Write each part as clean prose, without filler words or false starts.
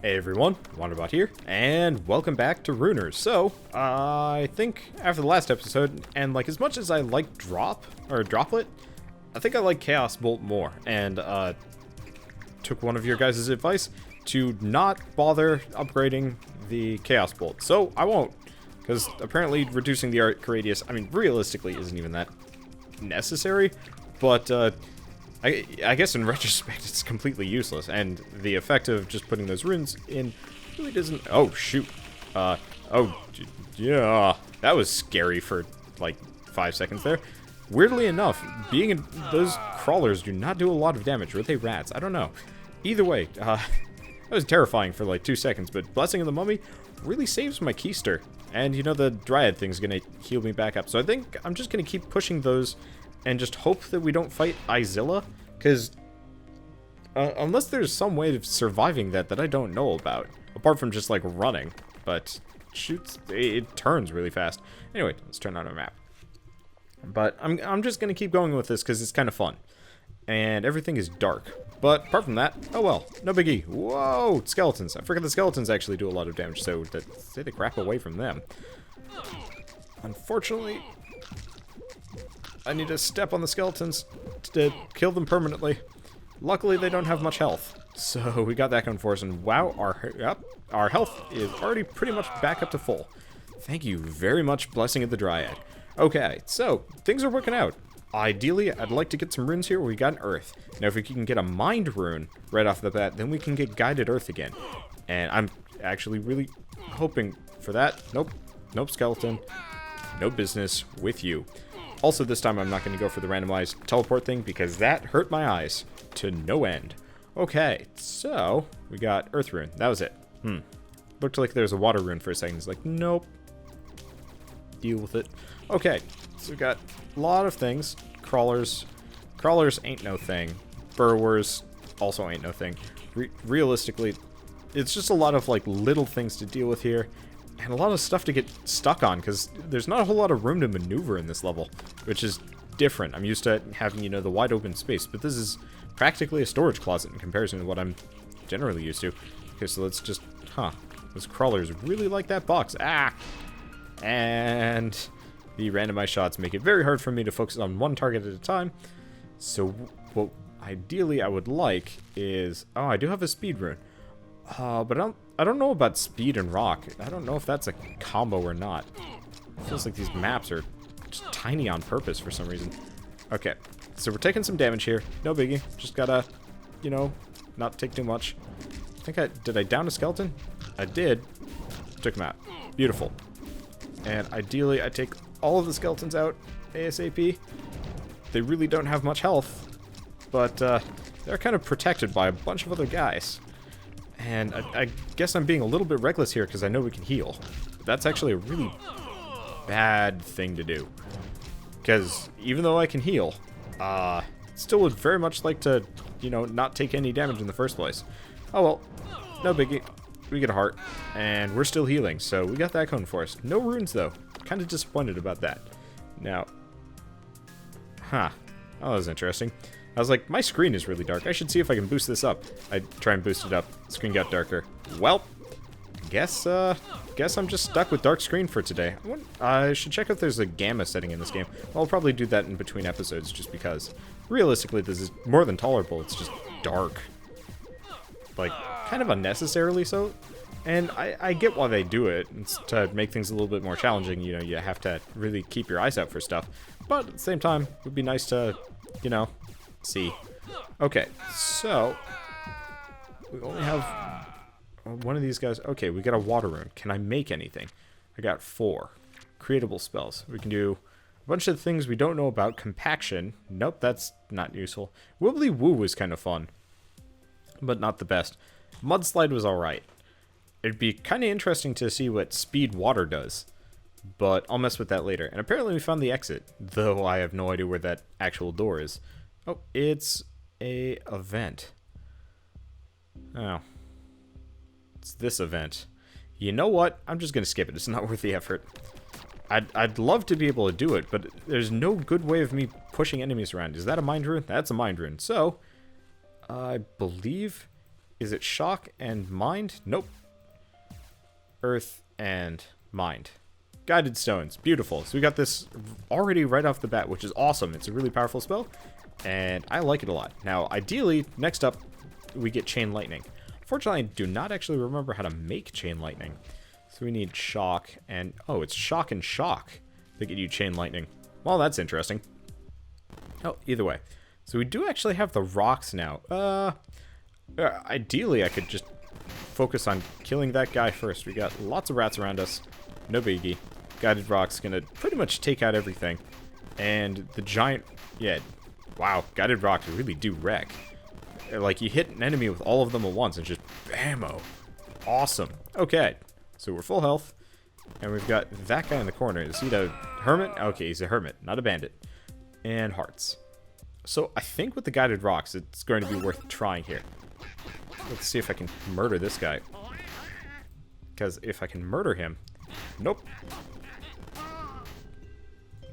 Hey everyone, Wanderbot here, and welcome back to Runers. So, I think after the last episode, and like as much as I like Droplet, I think I like Chaos Bolt more, and took one of your guys' advice to not bother upgrading the Chaos Bolt. So, I won't, because apparently reducing the arc radius, I mean, realistically isn't even that necessary, but I guess in retrospect it's completely useless, and the effect of just putting those runes in really doesn't... Oh, shoot. Yeah, that was scary for, like, 5 seconds there. Weirdly enough, being in... those crawlers do not do a lot of damage, or are they rats? I don't know. Either way, that was terrifying for, like, 2 seconds, but Blessing of the Mummy really saves my keister, and, you know, the Dryad thing's gonna heal me back up, so I think I'm just gonna keep pushing those and just hope that we don't fight Izilla, because unless there's some way of surviving that I don't know about, apart from just like running, but shoots, it turns really fast. Anyway, let's turn on our map. But I'm just gonna keep going with this because it's kind of fun, and everything is dark. But apart from that, oh well, no biggie. Whoa, skeletons! I forget the skeletons actually do a lot of damage, so stay the crap away from them. Unfortunately, I need to step on the skeletons to kill them permanently. Luckily, they don't have much health, so we got that going for us. And wow, our health is already pretty much back up to full. Thank you very much, Blessing of the Dryad. Okay, so things are working out. Ideally, I'd like to get some runes here where we got an Earth. Now, if we can get a Mind rune right off the bat, then we can get Guided Earth again. And I'm actually really hoping for that. Nope, skeleton. No business with you. Also, this time I'm not going to go for the randomized teleport thing because that hurt my eyes to no end. Okay, so we got Earth Rune. That was it. Looked like there was a Water Rune for a second. It's like, nope. Deal with it. Okay, so we got a lot of things. Crawlers. Crawlers ain't no thing. Burrowers also ain't no thing. Realistically, it's just a lot of like little things to deal with here. And a lot of stuff to get stuck on, because there's not a whole lot of room to maneuver in this level, which is different. I'm used to having, you know, the wide open space, but this is practically a storage closet in comparison to what I'm generally used to. Okay, so let's just, those crawlers really like that box. And the randomized shots make it very hard for me to focus on one target at a time. So what ideally I would like is, I do have a speed rune. But I don't know about speed and rock. I don't know if that's a combo or not. It feels like these maps are just tiny on purpose for some reason. Okay, so we're taking some damage here. No biggie. Just gotta, you know, not take too much. Did I down a skeleton? I did. Took him out. Beautiful. And ideally, I take all of the skeletons out ASAP. They really don't have much health, but they're kind of protected by a bunch of other guys. And I guess I'm being a little bit reckless here because I know we can heal. But that's actually a really bad thing to do. Because even though I can heal, still would very much like to, you know, not take any damage in the first place. Oh well, no biggie. We get a heart, and we're still healing, so we got that going for us. No runes though. Kind of disappointed about that. Now, oh, that was interesting. I was like, my screen is really dark. I should see if I can boost this up. I try and boost it up. The screen got darker. Well, guess I'm just stuck with dark screen for today. I should check if there's a gamma setting in this game. I'll probably do that in between episodes just because realistically this is more than tolerable. It's just dark. Like, kind of unnecessarily so. And I get why they do it. It's to make things a little bit more challenging. You know, you have to really keep your eyes out for stuff. But at the same time, it would be nice to, you know, see. Okay, so we only have one of these guys. Okay, we got a water rune. Can I make anything? I got 4 creatable spells. We can do a bunch of things we don't know about. Compaction. Nope, that's not useful. Wibbly Woo was kind of fun, but not the best. Mudslide was alright. It'd be kind of interesting to see what Speed Water does, but I'll mess with that later. And apparently we found the exit, though I have no idea where that actual door is. Oh, it's a event. Oh. It's this event. You know what? I'm just going to skip it. It's not worth the effort. I'd love to be able to do it, but there's no good way of me pushing enemies around. Is that a mind rune? That's a mind rune. So, I believe Is it shock and mind? Nope. Earth and mind. Guided stones. Beautiful. So we got this already right off the bat, which is awesome. It's a really powerful spell, and I like it a lot. Now, ideally, next up, we get chain lightning. Unfortunately, I do not actually remember how to make chain lightning. So we need shock and... Oh, it's shock and shock that get you chain lightning. Well, that's interesting. Oh, either way. So we do actually have the rocks now. Ideally, I could just focus on killing that guy first. We got lots of rats around us. No biggie. Guided rock's gonna pretty much take out everything. And the giant... Yeah, wow. Guided rocks really do wreck. Like, you hit an enemy with all of them at once and just bammo. Awesome. Okay. So we're full health. And we've got that guy in the corner. Is he the hermit? Okay, he's a hermit, not a bandit. And hearts. So I think with the guided rocks, it's going to be worth trying here. Let's see if I can murder this guy. Because if I can murder him... Nope.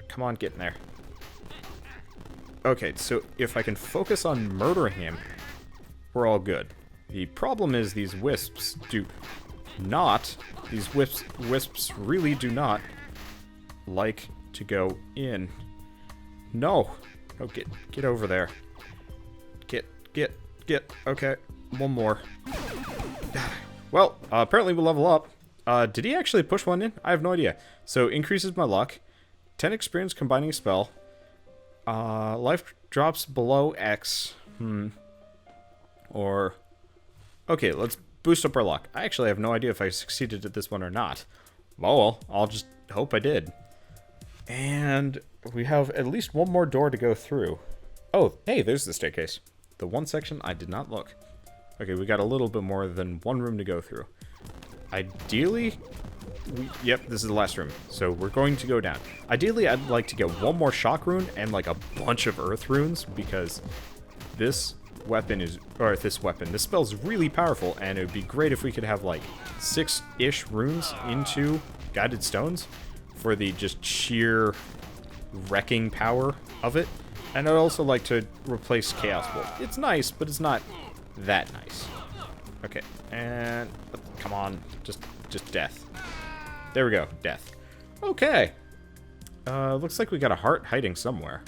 Come on, get in there. Okay, so if I can focus on murdering him, we're all good. The problem is these wisps do not... These wisps really do not like to go in. No. Oh, get over there. Get. Okay, one more. Well, apparently we'll level up. Did he actually push one in? I have no idea. So, increases my luck. 10 experience combining a spell. Life drops below X. Or... Okay, let's boost up our luck. I actually have no idea if I succeeded at this one or not. Well, I'll just hope I did. And we have at least one more door to go through. Oh, hey, there's the staircase. The one section I did not look. Okay, we got a little bit more than one room to go through. Ideally... Yep, this is the last room. So we're going to go down. Ideally, I'd like to get one more shock rune and like a bunch of earth runes, because this weapon is... Or this spell's really powerful, and it would be great if we could have like 6-ish runes into guided stones for the just sheer wrecking power of it. And I'd also like to replace Chaos Bolt. It's nice, but it's not that nice. Okay, and come on, just death. There we go, death. Okay. Looks like we got a heart hiding somewhere.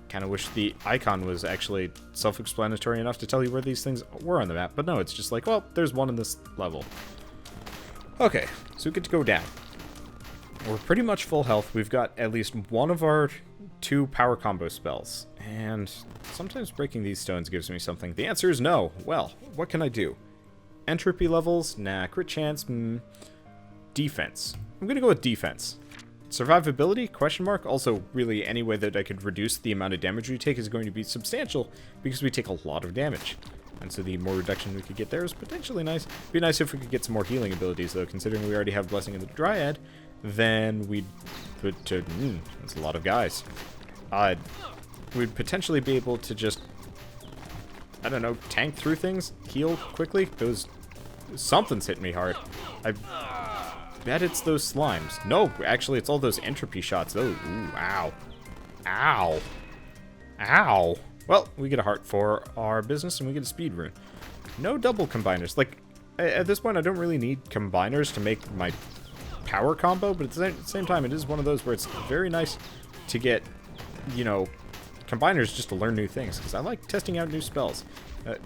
Kind of wish the icon was actually self-explanatory enough to tell you where these things were on the map, but no, it's just like, well, there's one in this level. Okay, so we get to go down. We're pretty much full health. We've got at least one of our 2 power combo spells, and sometimes breaking these stones gives me something. The answer is no. Well, what can I do? Entropy levels? Nah. Crit chance? Defense. I'm gonna go with defense. Survivability? Question mark. Also, really, any way that I could reduce the amount of damage we take is going to be substantial, because we take a lot of damage. And so the more reduction we could get there is potentially nice. It'd be nice if we could get some more healing abilities, though, considering we already have Blessing of the Dryad. Then we'd put to... that's a lot of guys. We'd potentially be able to just... I don't know, tank through things? Heal quickly? Something's hitting me hard. I bet it's those slimes. No, actually, it's all those entropy shots. Oh, ooh, ow. Ow. Ow. Well, we get a heart for our business, and we get a speed rune. No double combiners. Like, at this point, I don't really need combiners to make my power combo, but at the same time, it is one of those where it's very nice to get, you know, combiners just to learn new things, because I like testing out new spells. The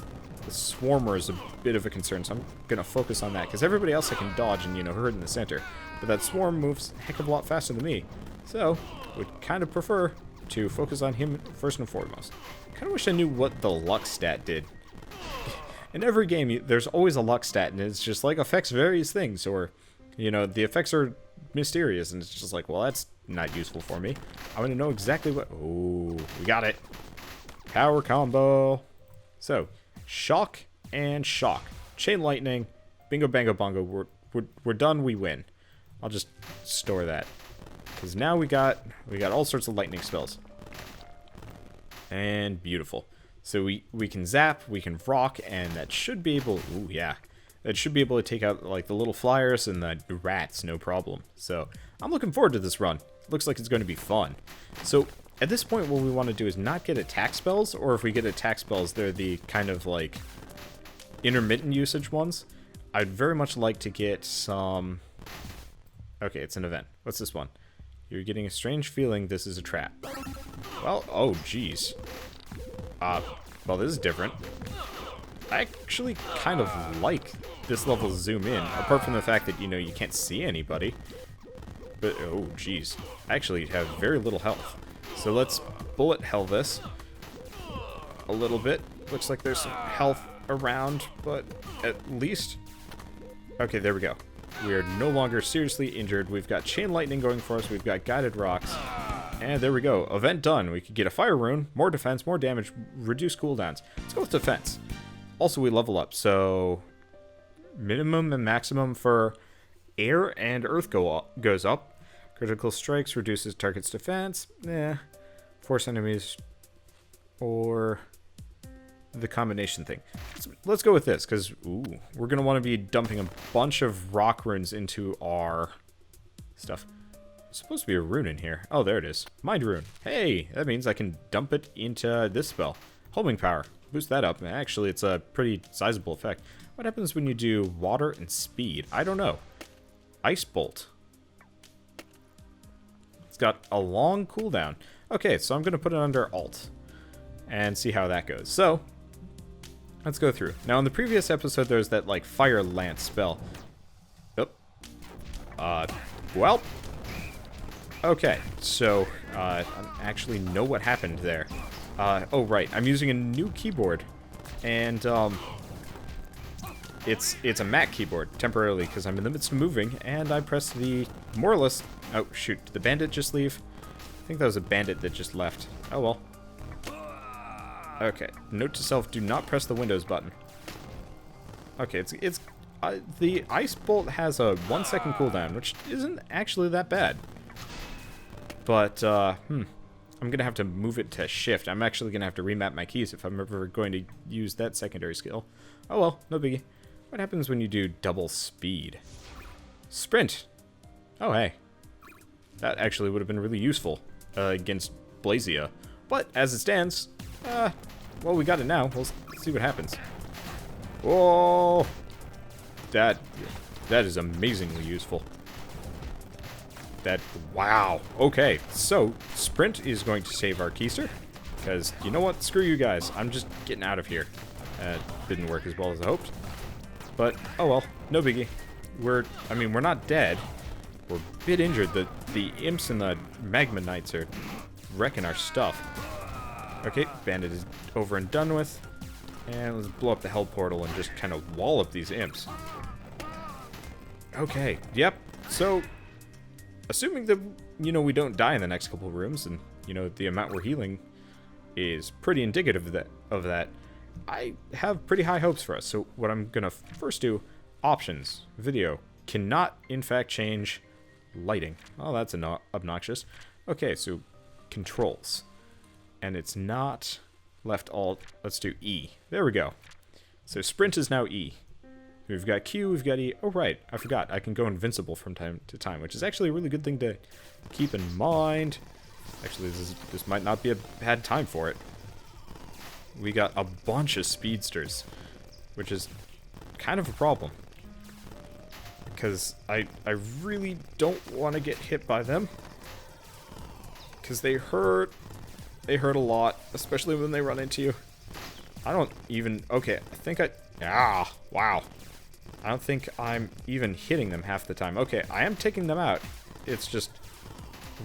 Swarmer is a bit of a concern, so I'm going to focus on that, because everybody else I can dodge and, you know, hurt in the center. But that Swarm moves a heck of a lot faster than me, so would kind of prefer to focus on him first and foremost. Kind of wish I knew what the luck stat did. In every game, there's always a luck stat, and it's just like affects various things, or, you know, the effects are mysterious, and it's just like, well, that's not useful for me. I want to know exactly what... Oh, we got it. Power combo. So, shock and shock. Chain lightning. Bingo, bango, bongo. We're done. We win. I'll just store that, because now we got all sorts of lightning spells. And beautiful. So we can zap, we can rock, and that should be able... Ooh, yeah. That should be able to take out, like, the little flyers and the rats, no problem. So, I'm looking forward to this run. Looks like it's going to be fun. So, at this point, what we want to do is not get attack spells, or if we get attack spells, they're the kind of, like, intermittent usage ones, I'd very much like to get some... Okay, it's an event. What's this one? You're getting a strange feeling this is a trap. Well, oh, jeez. Well, this is different. I actually kind of like this level zoom in, apart from the fact that, you know, you can't see anybody. But, oh, jeez. I actually have very little health. So let's bullet hell this a little bit. Looks like there's some health around, but at least... Okay, there we go. We are no longer seriously injured. We've got chain lightning going for us. We've got guided rocks. And there we go. Event done. We could get a fire rune, more defense, more damage, reduce cooldowns. Let's go with defense. Also, we level up. So, minimum and maximum for air and earth goes up. Critical strikes reduces target's defense. Force enemies or the combination thing. Let's go with this, because we're going to want to be dumping a bunch of rock runes into our stuff. There's supposed to be a rune in here. Oh, there it is. Mind rune. Hey, that means I can dump it into this spell. Homing power. Boost that up. Actually, it's a pretty sizable effect. What happens when you do water and speed? I don't know. Ice bolt. It's got a long cooldown. Okay, so I'm going to put it under alt and see how that goes. So, let's go through. Now, in the previous episode, there was that, like, fire lance spell. Well. Okay, so, I actually know what happened there. Oh, right. I'm using a new keyboard. And, it's a Mac keyboard, temporarily, because I'm in the midst of moving, and I pressed the, more or less... Oh, shoot. Did the bandit just leave? I think that was a bandit that just left. Oh, well. Okay. Note to self, do not press the Windows button. Okay, the ice bolt has a 1 second cooldown, which isn't actually that bad. But, I'm gonna have to move it to shift. I'm actually gonna have to remap my keys if I'm ever going to use that secondary skill. Oh well, no biggie. What happens when you do double speed? Sprint! Oh hey. That actually would have been really useful against Blazia. But, as it stands, well, we got it now. We'll see what happens. Whoa! That is amazingly useful. Wow. Okay, so, sprint is going to save our keister. Because, you know what? Screw you guys. I'm just getting out of here. Didn't work as well as I hoped. But, oh well. No biggie. We're not dead. We're a bit injured. The imps and the magma knights are wrecking our stuff. Okay, bandit is over and done with. And let's blow up the hell portal and just kind of wallop these imps. Okay, yep. So, assuming that, you know, we don't die in the next couple of rooms, and, you know, the amount we're healing is pretty indicative of that, I have pretty high hopes for us. So what I'm going to first do, options, video, cannot, in fact, change lighting. Oh, that's obnoxious. Okay, so controls. And it's not left alt. Let's do E. There we go. So sprint is now E. We've got Q, we've got E. Oh, right. I forgot. I can go invincible from time to time, which is actually a really good thing to keep in mind. Actually, this might not be a bad time for it. We got a bunch of speedsters, which is kind of a problem. Because I really don't want to get hit by them. Because they hurt. They hurt a lot, especially when they run into you. I don't even... Okay, I think I... Ah, wow. I don't think I'm even hitting them half the time. Okay, I am taking them out. It's just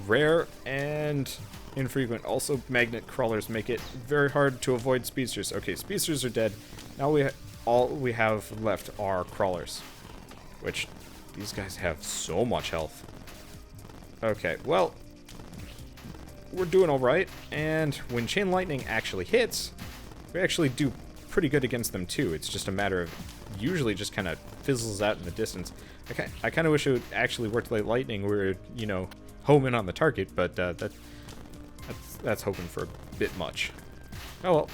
rare and infrequent. Also, magnet crawlers make it very hard to avoid speedsters. Okay, speedsters are dead. Now all we have left are crawlers, which these guys have so much health. Okay, well, we're doing all right. And when chain lightning actually hits, we actually do pretty good against them too. It's just a matter of usually just kind of fizzles out in the distance. Okay, I kind of wish it would actually work like lightning where it, you know, home in on the target, but that's hoping for a bit much. Oh well,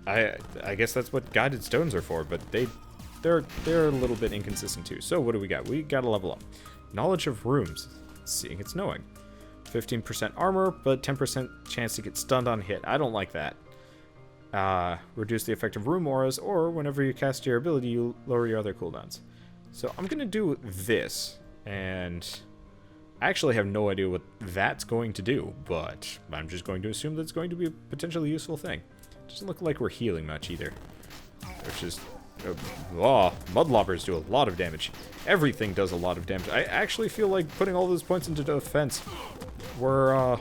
I guess that's what guided stones are for, but they're a little bit inconsistent too. So what do we got? We got to level up. Knowledge of rooms. Seeing it's knowing. 15% armor, but 10% chance to get stunned on hit. I don't like that. reduce the effect of room auras, or whenever you cast your ability, you lower your other cooldowns. So I'm going to do this, and I actually have no idea what that's going to do, but I'm just going to assume that it's going to be a potentially useful thing. Doesn't look like we're healing much either, which is... Oh, mudlobbers do a lot of damage. Everything does a lot of damage. I actually feel like putting all those points into defense was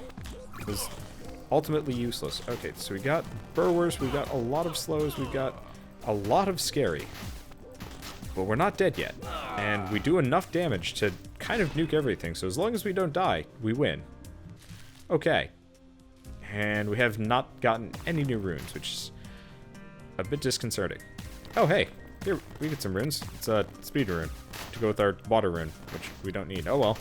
ultimately useless. Okay, so we got burrowers, we got a lot of slows, we got a lot of scary. But we're not dead yet. And we do enough damage to kind of nuke everything, so as long as we don't die, we win. Okay. And we have not gotten any new runes, which is a bit disconcerting. Oh, hey, here, we get some runes. It's a speed rune to go with our water rune, which we don't need. Oh, well.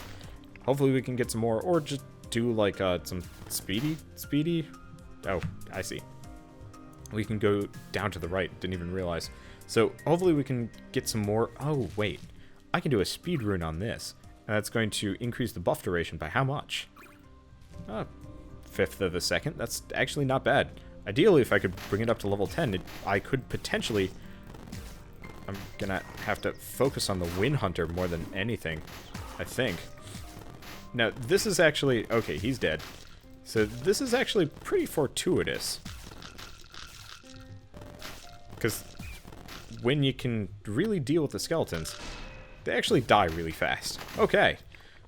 Hopefully we can get some more, or just do, like, some speedy? Oh, I see. We can go down to the right. Didn't even realize. So, hopefully we can get some more. Oh, wait. I can do a speed rune on this, and that's going to increase the buff duration by how much? 1/5 of a second. That's actually not bad. Ideally, if I could bring it up to level 10, I could potentially... I'm gonna have to focus on the Wind Hunter more than anything, I think. Now, this is actually... Okay, he's dead. So, this is actually pretty fortuitous. Because when you can really deal with the skeletons, they actually die really fast. Okay.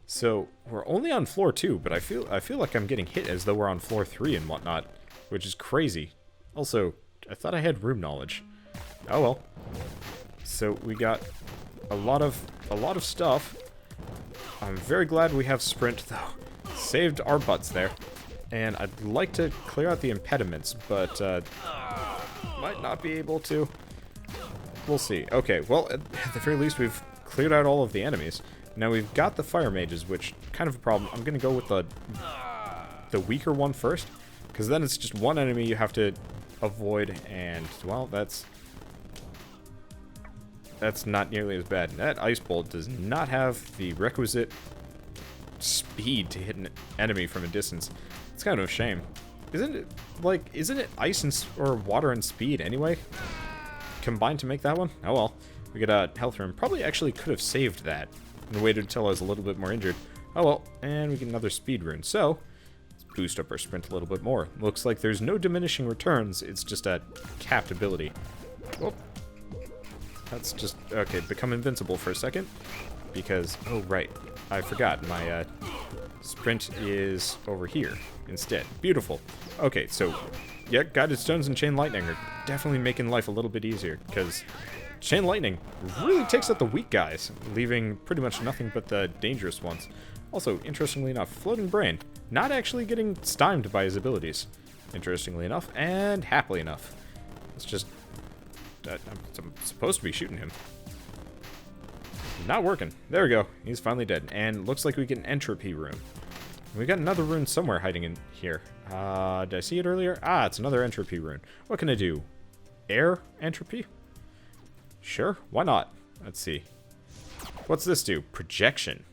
So, we're only on floor 2, but I feel like I'm getting hit as though we're on floor 3 and whatnot, which is crazy. Also, I thought I had room knowledge. Oh well. So we got a lot of stuff. I'm very glad we have sprint though. Saved our butts there. And I'd like to clear out the impediments, but might not be able to. We'll see. Okay, well, at the very least we've cleared out all of the enemies. Now we've got the fire mages, which kind of a problem. I'm gonna go with the weaker one first, because then it's just one enemy you have to avoid, and well, that's not nearly as bad. That ice bolt does not have the requisite speed to hit an enemy from a distance. It's kind of a shame. Isn't it ice and or water and speed anyway? Combined to make that one? Oh well. We get a health room. Probably actually could have saved that and waited until I was a little bit more injured. Oh well, and we get another speed rune. So, let's boost up our sprint a little bit more. Looks like there's no diminishing returns, it's just a capped ability. Oh. That's just, okay, become invincible for a second. Because, oh right, I forgot, my sprint is over here instead. Beautiful. Okay, so, yeah, guided stones and chain lightning are definitely making life a little bit easier, because chain lightning really takes out the weak guys, leaving pretty much nothing but the dangerous ones. Also, interestingly enough, floating brain, not actually getting stymied by his abilities, interestingly enough, and happily enough. It's just... I'm supposed to be shooting him. Not working. There we go. He's finally dead. And looks like we get an entropy rune. We got another rune somewhere hiding in here. Did I see it earlier? Ah, it's another entropy rune. What can I do? Air entropy? Sure, why not? Let's see. What's this do? Projection.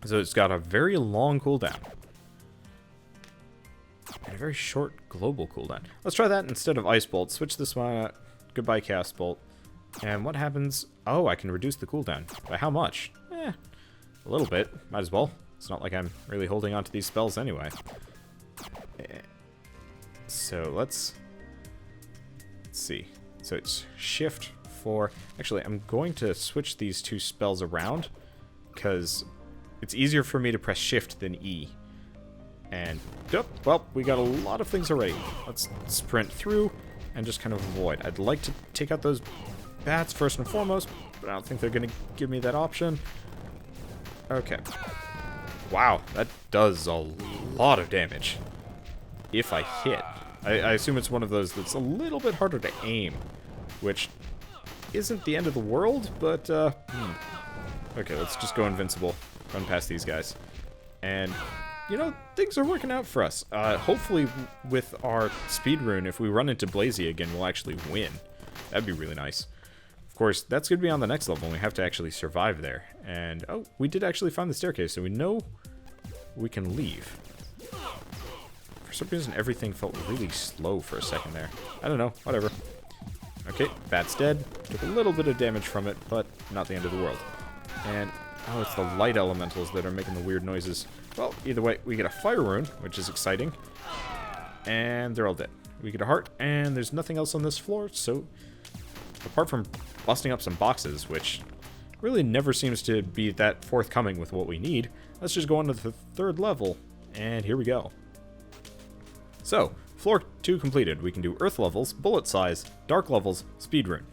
So it's got a very long cooldown. And a very short global cooldown. Let's try that instead of Ice Bolt. Switch this one out. Goodbye, Cast Bolt. And what happens? Oh, I can reduce the cooldown. By how much? A little bit. Might as well. It's not like I'm really holding on to these spells anyway. So let's see. So it's shift for... Actually, I'm going to switch these two spells around, because it's easier for me to press shift than E. And, yep, well, we got a lot of things already. Let's sprint through and just kind of avoid. I'd like to take out those bats first and foremost, but I don't think they're going to give me that option. Okay. Wow, that does a lot of damage. If I hit. I assume it's one of those that's a little bit harder to aim, which isn't the end of the world, but, Okay, let's just go invincible. Run past these guys. And... you know, things are working out for us. Hopefully, with our speed rune, if we run into Blazy again, we'll actually win. That'd be really nice. Of course, that's going to be on the next level, and we have to actually survive there. And, oh, we did actually find the staircase, so we know we can leave. For some reason, everything felt really slow for a second there. I don't know. Whatever. Okay, bat's dead. Took a little bit of damage from it, but not the end of the world. And, oh, it's the light elementals that are making the weird noises. Well, either way, we get a fire rune, which is exciting. And they're all dead. We get a heart, and there's nothing else on this floor, so apart from busting up some boxes, which really never seems to be that forthcoming with what we need, let's just go on to the third level, and here we go. So, floor 2 completed. We can do earth levels, bullet size, dark levels, speed rune.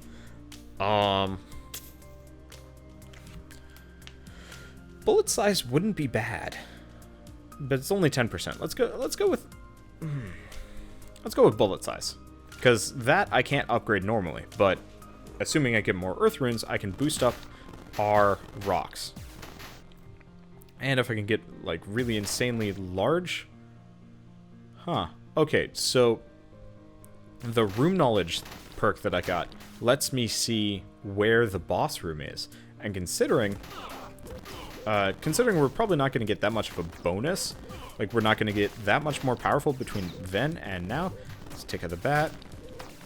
Bullet size wouldn't be bad, but it's only 10%. Let's go with bullet size, because that I can't upgrade normally, but assuming I get more earth runes, I can boost up our rocks. And if I can get, like, really insanely large... Huh. Okay, so the room knowledge perk that I got lets me see where the boss room is. And considering we're probably not going to get that much of a bonus, like, we're not going to get that much more powerful between then and now, let's take out the bat,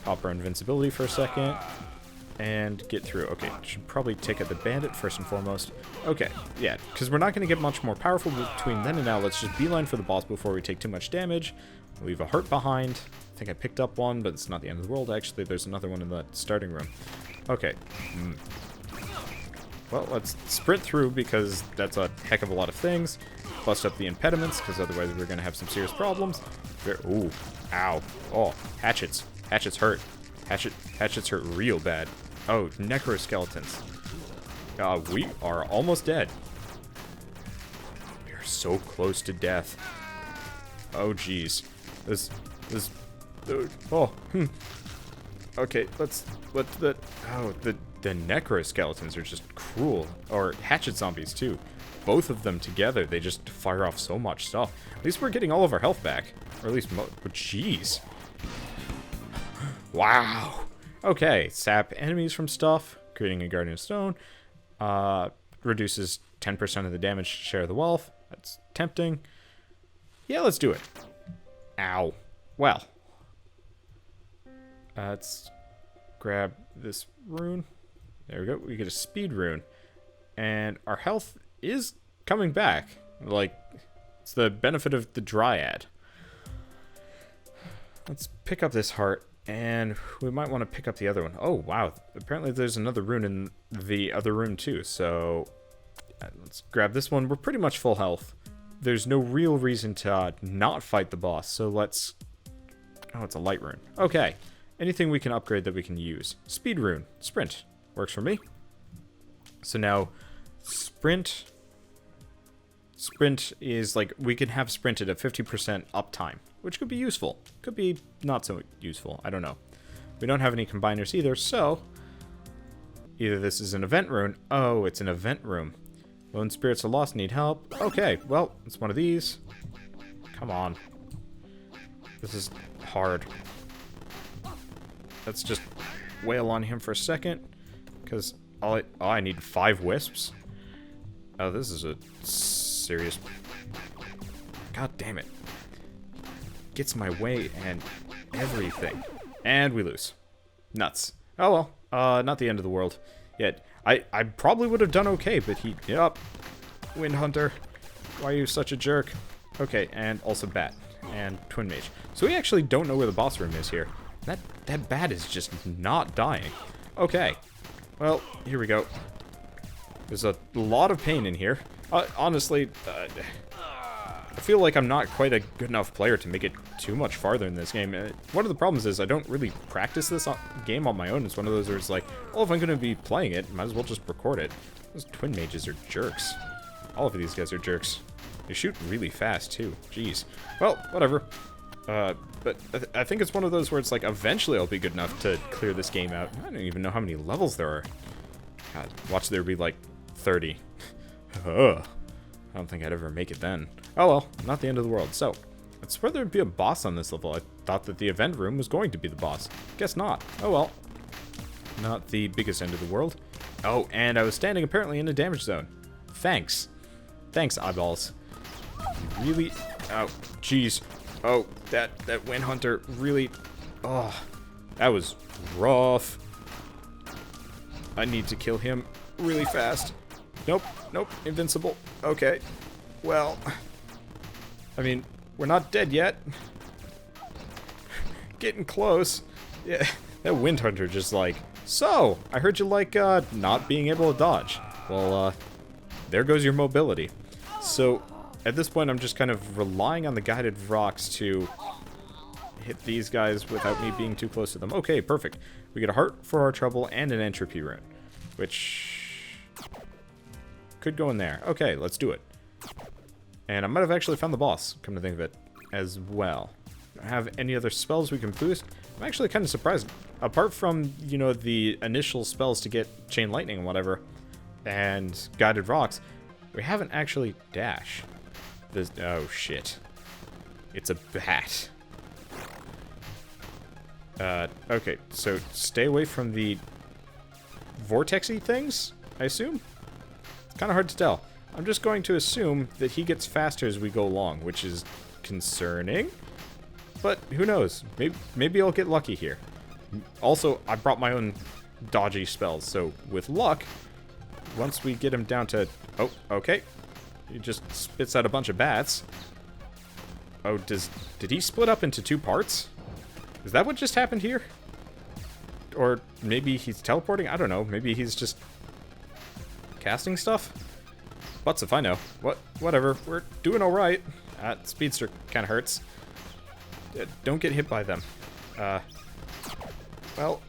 pop our invincibility for a second, and get through. Okay, should probably take out the bandit first and foremost. Okay, yeah, because we're not going to get much more powerful between then and now. Let's just beeline for the boss before we take too much damage. Leave a heart behind. I think I picked up one, but it's not the end of the world. Actually, there's another one in the starting room. Okay. Well, let's sprint through, because that's a heck of a lot of things. Bust up the impediments, because otherwise we're going to have some serious problems. Ooh, ow. Oh, hatchets. Hatchets hurt. Hatchets hurt real bad. Oh, necroskeletons. We are almost dead. We are so close to death. Oh, jeez. Okay, the necroskeletons are just cruel. Or hatchet zombies, too. Both of them together, they just fire off so much stuff. At least we're getting all of our health back. Or at least jeez. Wow. Okay, sap enemies from stuff. Creating a Guardian Stone. Reduces 10% of the damage share of the wealth. That's tempting. Yeah, let's do it. Ow. Well. Let's grab this rune. There we go. We get a speed rune. And our health is coming back. Like, it's the benefit of the dryad. Let's pick up this heart. And we might want to pick up the other one. Oh, wow. Apparently there's another rune in the other room, too. So, let's grab this one. We're pretty much full health. There's no real reason to not fight the boss. So let's... Oh, it's a light rune. Okay. Anything we can upgrade that we can use. Speed rune. Sprint. Works for me. So now, sprint... Sprint is like, we can have sprint at a 50% uptime, which could be useful. Could be not so useful. I don't know. We don't have any combiners either, so either this is an event rune. Oh, it's an event room. Lone spirits are lost, need help. Okay, well, it's one of these. Come on. This is hard. Let's just wail on him for a second, because I need 5 wisps. Oh, this is a serious... God damn it. Gets my way and everything. And we lose. Nuts. Oh well, not the end of the world. Yet, I probably would have done okay, but he... Yup. Wind Hunter. Why are you such a jerk? Okay, and also Bat. And Twin Mage. So we actually don't know where the boss room is here. That Bat is just not dying. Okay. Well, here we go. There's a lot of pain in here. Honestly, I feel like I'm not quite a good enough player to make it too much farther in this game. One of the problems is I don't really practice this game on my own. It's one of those where it's like, oh, if I'm going to be playing it, might as well just record it. Those Twin Mages are jerks. All of these guys are jerks. They shoot really fast, too. Jeez. Well, whatever. But I think it's one of those where it's like, eventually I'll be good enough to clear this game out. I don't even know how many levels there are. God, watch there be like 30. Ugh. I don't think I'd ever make it then. Oh well, not the end of the world. So, I swear there'd be a boss on this level. I thought that the event room was going to be the boss. Guess not. Oh well. Not the biggest end of the world. Oh, and I was standing apparently in a damage zone. Thanks. Thanks, eyeballs. You really... Oh, jeez. Oh, that Wind Hunter really... Oh, that was rough. I need to kill him really fast. Nope, nope, invincible. Okay, well... I mean, we're not dead yet. Getting close. Yeah, that Wind Hunter just like... So, I heard you like not being able to dodge. Well, there goes your mobility. So, at this point, I'm just kind of relying on the guided rocks to hit these guys without me being too close to them. Okay, perfect. We get a heart for our trouble and an entropy rune, which could go in there. Okay, let's do it. And I might have actually found the boss, come to think of it, as well. Do I have any other spells we can boost? I'm actually kind of surprised. Apart from, you know, the initial spells to get Chain Lightning and whatever, and Guided Rocks, we haven't actually dash. This, oh shit. It's a bat. Okay, so stay away from the vortexy things, I assume? It's kind of hard to tell. I'm just going to assume that he gets faster as we go along, which is concerning. But who knows? Maybe I'll get lucky here. Also, I brought my own dodgy spells, so with luck, once we get him down to... Oh, okay. He just spits out a bunch of bats. Oh, did he split up into 2 parts? Is that what just happened here? Or maybe he's teleporting? I don't know. Maybe he's just casting stuff? What's if I know? Whatever. We're doing alright. Speedster kind of hurts. Don't get hit by them. Well,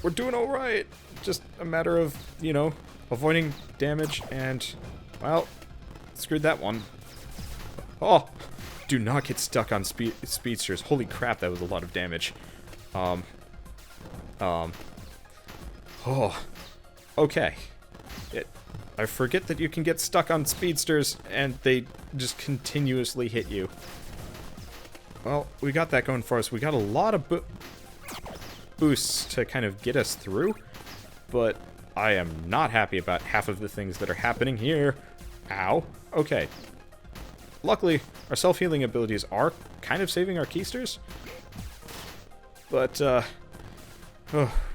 we're doing alright. Just a matter of, you know, avoiding damage and, well, screwed that one. Oh, do not get stuck on speedsters. Holy crap, that was a lot of damage. Oh, okay. I forget that you can get stuck on speedsters and they just continuously hit you. Well, we got that going for us. We got a lot of boosts to kind of get us through, but I am not happy about half of the things that are happening here. Ow. Okay. Luckily, our self-healing abilities are kind of saving our keysters, but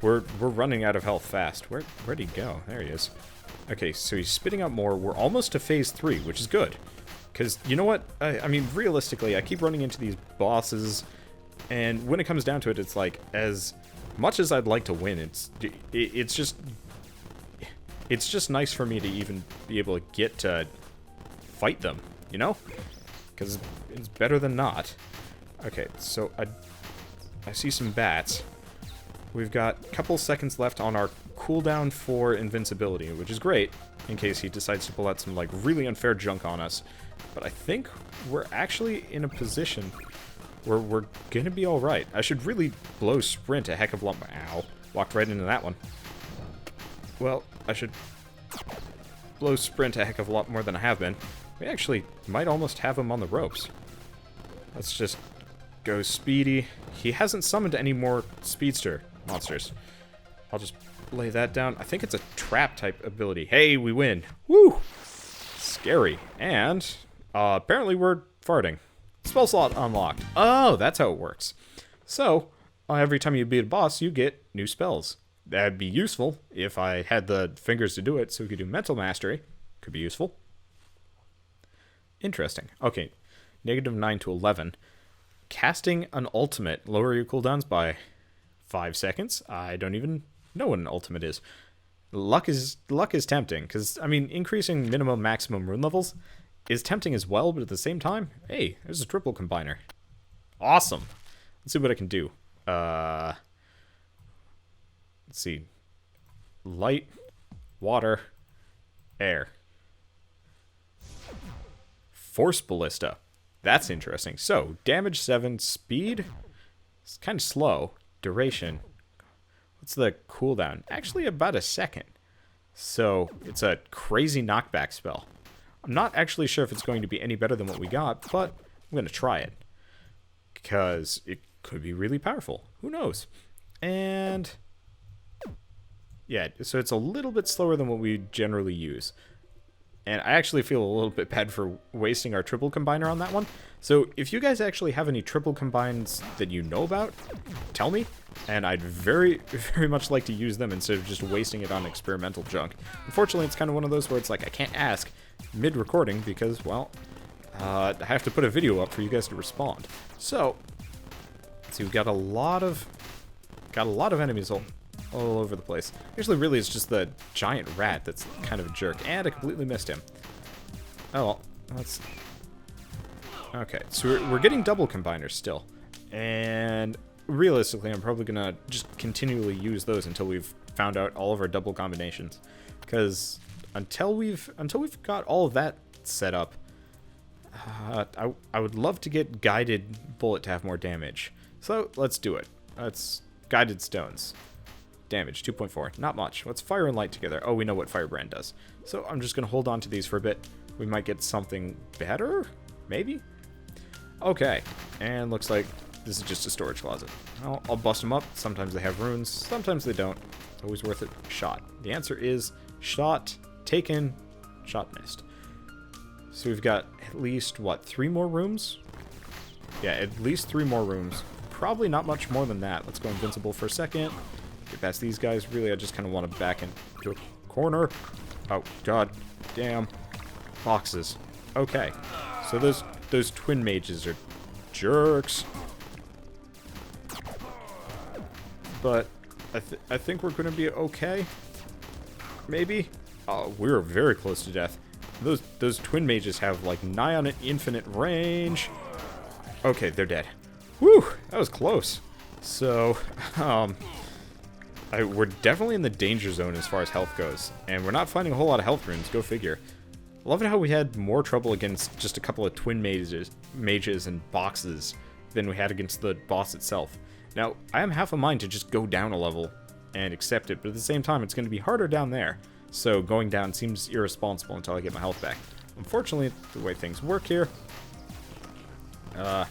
we're running out of health fast. Where'd he go? There he is. Okay, so he's spitting out more. We're almost to phase 3, which is good. Because, you know what? I mean, realistically, I keep running into these bosses, and when it comes down to it, it's like, as much as I'd like to win, it's just nice for me to even be able to get to fight them, you know? Because it's better than not. Okay, so I see some bats. We've got a couple seconds left on our cooldown for invincibility, which is great, in case he decides to pull out some, like, really unfair junk on us. But I think we're actually in a position where we're gonna be alright. I should really blow sprint a heck of a lot more. Ow. Walked right into that one. Well, I should blow sprint a heck of a lot more than I have been. We actually might almost have him on the ropes. Let's just go Speedy. He hasn't summoned any more speedster monsters. I'll just lay that down. I think it's a trap type ability. Hey, we win. Woo! Scary. And apparently we're farting. Spell slot unlocked. Oh, that's how it works. So, every time you beat a boss, you get new spells. That'd be useful if I had the fingers to do it, so we could do mental mastery. Could be useful. Interesting. Okay, -9 to 11. Casting an ultimate. Lower your cooldowns by 5 seconds. I don't even know what an ultimate is. Luck is tempting, because, I mean, increasing minimum maximum rune levels is tempting as well, but at the same time, hey, there's a triple combiner. Awesome. Let's see what I can do. Let's see. Light, water, air. Force Ballista. That's interesting. So, damage 7, speed. It's kind of slow. Duration. What's the cooldown? Actually, about a second. So, it's a crazy knockback spell. I'm not actually sure if it's going to be any better than what we got, but I'm going to try it. Because it could be really powerful. Who knows? And yeah, so it's a little bit slower than what we generally use. And I actually feel a little bit bad for wasting our triple combiner on that one. So if you guys actually have any triple combines that you know about, tell me. And I'd very, very much like to use them instead of just wasting it on experimental junk. Unfortunately, it's kind of one of those where it's like I can't ask mid-recording because, well, I have to put a video up for you guys to respond. So, let's see, we've got a lot of enemies all over the place. Actually, really, it's just the giant rat that's kind of a jerk. And I completely missed him. Oh, well, let's... Okay, so we're getting double combiners still. And realistically, I'm probably going to just continually use those until we've found out all of our double combinations. Because until we've got all of that set up, I would love to get guided bullet to have more damage. So, let's do it. Let's guided stones. Damage, 2.4. Not much. Let's fire and light together. Oh, we know what firebrand does. So I'm just going to hold on to these for a bit. We might get something better? Maybe? Okay. And looks like this is just a storage closet. I'll bust them up. Sometimes they have runes. Sometimes they don't. It's always worth it. Shot. The answer is shot, taken, shot missed. So we've got at least, what, 3 more rooms? Yeah, at least 3 more rooms. Probably not much more than that. Let's go invincible for a second. Get past these guys. Really, I just kind of want to back into a corner. Oh, god damn. Boxes. Okay. So those twin mages are jerks. But I think we're going to be okay. Maybe? Oh, we're very close to death. Those twin mages have, like, nigh on an infinite range. Okay, they're dead. Whew, that was close. So, we're definitely in the danger zone as far as health goes. And we're not finding a whole lot of health runes, go figure. I love how we had more trouble against just a couple of twin mages and boxes than we had against the boss itself. Now, I am half a mind to just go down a level and accept it, but at the same time, it's going to be harder down there. So going down seems irresponsible until I get my health back. Unfortunately, the way things work here, I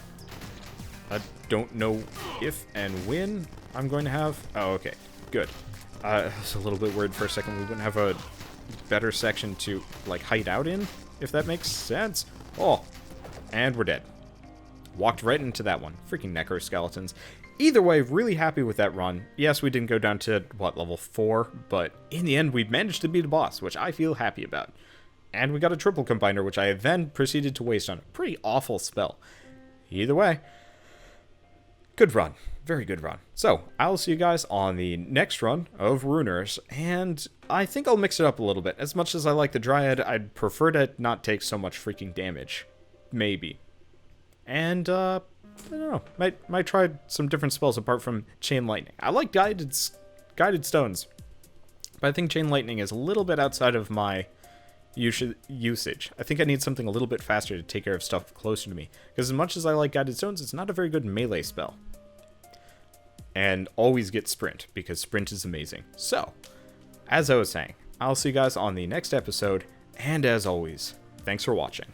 don't know if and when I'm going to have... Oh, okay. Good. I was a little bit worried for a second we wouldn't have a better section to, like, hide out in, if that makes sense. Oh, and we're dead. Walked right into that one. Freaking necro skeletons. Either way, really happy with that run. Yes, we didn't go down to, what, level 4, but in the end, we managed to beat a boss, which I feel happy about. And we got a triple combiner, which I then proceeded to waste on a pretty awful spell. Either way, good run. Very good run. So, I'll see you guys on the next run of Runers, and I think I'll mix it up a little bit. As much as I like the Dryad, I'd prefer to not take so much freaking damage. Maybe. And, I don't know. Might try some different spells apart from Chain Lightning. I like guided stones, but I think Chain Lightning is a little bit outside of my usage. I think I need something a little bit faster to take care of stuff closer to me. Because as much as I like guided stones, it's not a very good melee spell. And always get sprint, because sprint is amazing. So, as I was saying, I'll see you guys on the next episode, and as always, thanks for watching.